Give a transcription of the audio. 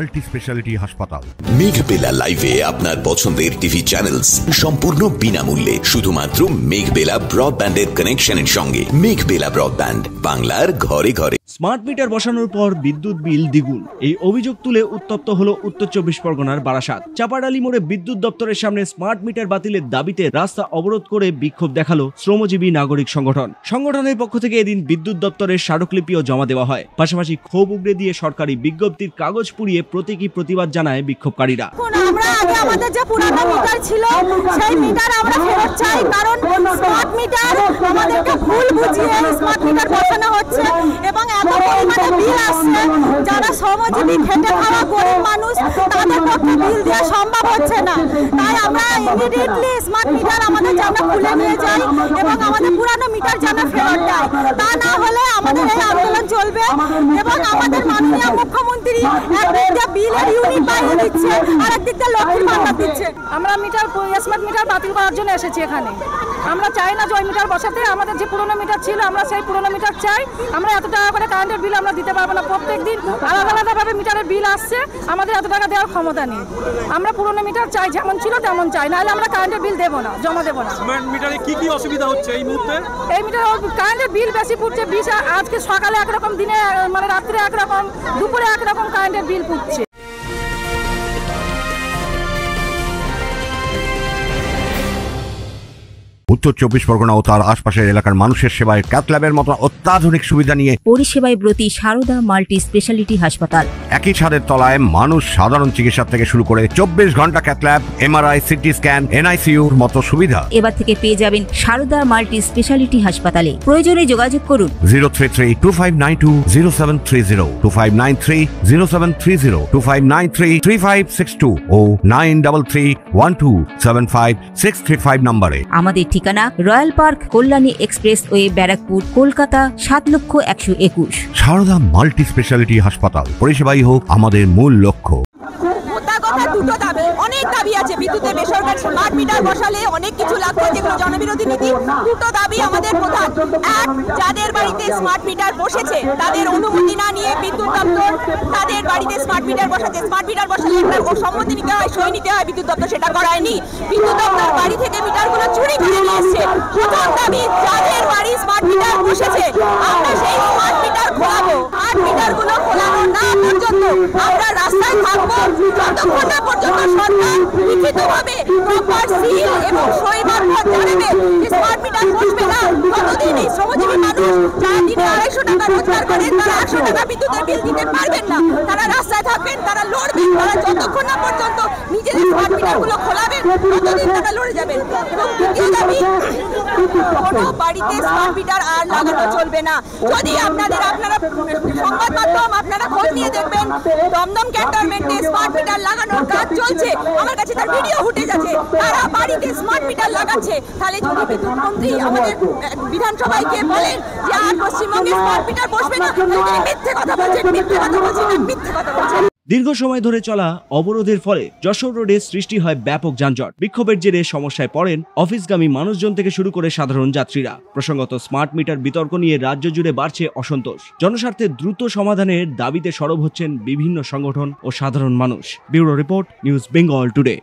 Multi speciality হাসপাতাল। মেঘবেলা লাইভে আপনার পছন্দের টিভি চ্যানেলস সম্পূর্ণ বিনামূল্যে, শুধুমাত্র মেঘবেলা ব্রডব্যান্ডের কানেকশনের সঙ্গে। মেঘবেলা ব্রডব্যান্ড, বাংলার ঘরে ঘরে। স্মার্ট মিটার বসানোর পর বিদ্যুৎ বিল দ্বিগুণ, এই অভিযোগ তুলে উত্তপ্ত হলো উত্তর 24 পরগনার বারাসাত। চাপাডালি মোড়ে বিদ্যুৎ দপ্তরের সামনে স্মার্ট মিটার বাতিলের দাবিতে রাস্তা অবরোধ করে বিক্ষোভ দেখালো শ্রমজীবী নাগরিক সংগঠনের পক্ষ থেকে এদিন বিদ্যুৎ দপ্তরের স্মারকলিপিও জমা দেওয়া হয়। পাশাপাশি ক্ষোভ উগড়ে দিয়ে সরকারি বিজ্ঞপ্তির কাগজ পুড়িয়ে প্রতীকী প্রতিবাদ জানায় বিক্ষোভকারীরা। আমরা আগে আমাদের যে পুরানো মিটার ছিল সেই মিটার আমরা ফেরত চাই, কারণ স্মার্ট মিটার আমাদেরকে ভুল বুঝিয়ে স্মার্ট মিটার বসানো হচ্ছে এবং এত পরিমাণে বিল আসছে, যারা শ্রমজীবী খেটে খাওয়া গরিব মানুষ তাদের পক্ষে বিল দেওয়া সম্ভব হচ্ছে না। তাই আমরা ইমিডিয়েটলি স্মার্ট মিটার আমাদের যেন খুলে নিয়ে যাই এবং আমাদের পুরানো মিটার যেন ফেরত দেয়, তা না হলে আমাদের এই আন্দোলন চলবে। এবং আমাদের মাননীয় মুখ্যমন্ত্রী একদিক দিয়ে বিলের ইউনিট বাড়িয়ে দিচ্ছে আর একদিক দিয়ে লক্ষ্মীর ভান্ডার দিচ্ছে। আমরা মিটার স্মার্ট মিটার বাতিল করার জন্য এসেছি এখানে। আমরা চাই না যে ওই মিটার বসাতে, আমাদের যে পুরনো মিটার ছিল আমরা সেই পুরনো মিটার চাই। আমরা এত টাকা করে কারেন্টের বিল আমরা দিতে পারবো না, প্রত্যেকদিন আলাদা আলাদাভাবে মিটারের বিল আসছে, আমাদের এত টাকা দেওয়ার ক্ষমতা নেই। আমরা পুরনো মিটার চাই, যেমন ছিল তেমন চাই, নাহলে আমরা কারেন্টের বিল দেবো না, জমা দেবো না। স্মার্ট মিটারে কি কি অসুবিধা হচ্ছে এই মুহূর্তে? এই মিটার কারেন্টের বিল বেশি পড়ছে, আজকে সকালে একরকম, দিনে মানে রাত্রে একরকম, দুপুরে একরকম কারেন্টের বিল পড়ছে। উত্তর 24 পরগনা ও তার আশপাশের এলাকার মানুষের সেবায় ক্যাথল্যাবের মতো অত্যাধুনিক সুবিধা নিয়ে পরিষেবায় ব্রতী সারদা মাল্টি স্পেশালিটি হাসপাতাল। একই ছাদের তলায় মানুষ সাধারণ চিকিৎসা থেকে শুরু করে 24 ঘন্টা ক্যাথল্যাব, এমআরআই, সিটি স্ক্যান, এনআইসিইউর মতো সুবিধা এবার থেকে পেয়ে যাবেন সারদা মাল্টি স্পেশালিটি হাসপাতালে। প্রয়োজনে যোগাযোগ করুন 033-2592-0730, 2593-0730, 2593-3562 ও 9331275635 নম্বরে। আমাদের ঠিকানা royal park, Kalyani expressway, Barrackpore, Kolkata 7,01,021। Sarada multi speciality হাসপাতাল, পরিষেবাই হোক আমাদের মূল লক্ষ্য। দুটো দাবি, অনেক দাবি আছে। বিদ্যুতের বেসরকারি স্মার্ট মিটার বসালে অনেক কিছু লাগবে, যেগুলো জনবিরোধী নীতি। দুটো দাবি আমাদের প্রধান। এক, যাদের বাড়িতে স্মার্ট মিটার বসেছে তাদের অনুমতি না নিয়ে বিদ্যুৎ দপ্তর তাদের বাড়িতে স্মার্ট মিটার বসাতে, স্মার্ট মিটার বসালে একটা সম্মতি নিতে হয়, সই নিতে হয়, বিদ্যুৎ দপ্তর সেটা করায়নি। বিদ্যুৎ দপ্তর বাড়ি থেকে মিটারগুলো চুরি করে নিয়ে এসছে। প্রথম দাবি, যাদের বাড়ি স্মার্ট মিটার বসেছে আমরা সেই স্মার্ট মিটার খোলাবো। স্মার্ট মিটারগুলো খোলানো না পর্যন্ত আমরা রাস্তায় থাকবো, যতক্ষণ না পর্যন্ত সরকার লিখিতভাবে প্রপার সিল এবং সই মারফত জানাবে যে স্মার্ট মিটার বসবে না, ততদিন এই শ্রমজীবী মানুষ যারা দিনে 250 টাকা রোজগার করেন তারা 100 টাকা বিদ্যুতের বিল দিতে পারবেন না। তারা রাস্তায় থাকবেন, তারা লড়বেন, তারা যতক্ষণ না পর্যন্ত নিজেদের স্মার্ট মিটারগুলো খোলাবেন ততদিন তারা লড়ে যাবেন। এবং দ্বিতীয় দাবি, কোনো বাড়িতে স্মার্ট মিটার আর লাগানো চলবে না। যদি আপনারা সংবাদ মাধ্যম আপনারা খোঁজ নিয়ে দেখবেন, দমদম ক্যান্টনমেন্টে স্মার্ট মিটার লাগানোর কাজ চলছে, আমার কাছে তার ভিডিও ফুটেজ আছে। তারা বাড়িতে স্মার্ট মিটার লাগাচ্ছে। তাহলে যদি বিদ্যুৎ মন্ত্রী আমাদের বিধানসভায় গিয়ে বলেন যে আর পশ্চিমবঙ্গে স্মার্ট মিটার বসবে না, মিথ্যে কথা বলছেন, মিথ্যে কথা বলছেন, মিথ্যে কথা বলছেন। দীর্ঘ সময় ধরে চলা অবরোধের ফলে যশোর রোডে সৃষ্টি হয় ব্যাপক যানজট। বিক্ষোভের জেরে সমস্যায় পড়েন অফিসগামী মানুষজন থেকে শুরু করে সাধারণ যাত্রীরা। প্রসঙ্গত স্মার্ট মিটার বিতর্ক নিয়ে রাজ্য জুড়ে বাড়ছে অসন্তোষ। জনস্বার্থে দ্রুত সমাধানের দাবিতে সরব হচ্ছেন বিভিন্ন সংগঠন ও সাধারণ মানুষ। Bureau report, news Bengal today.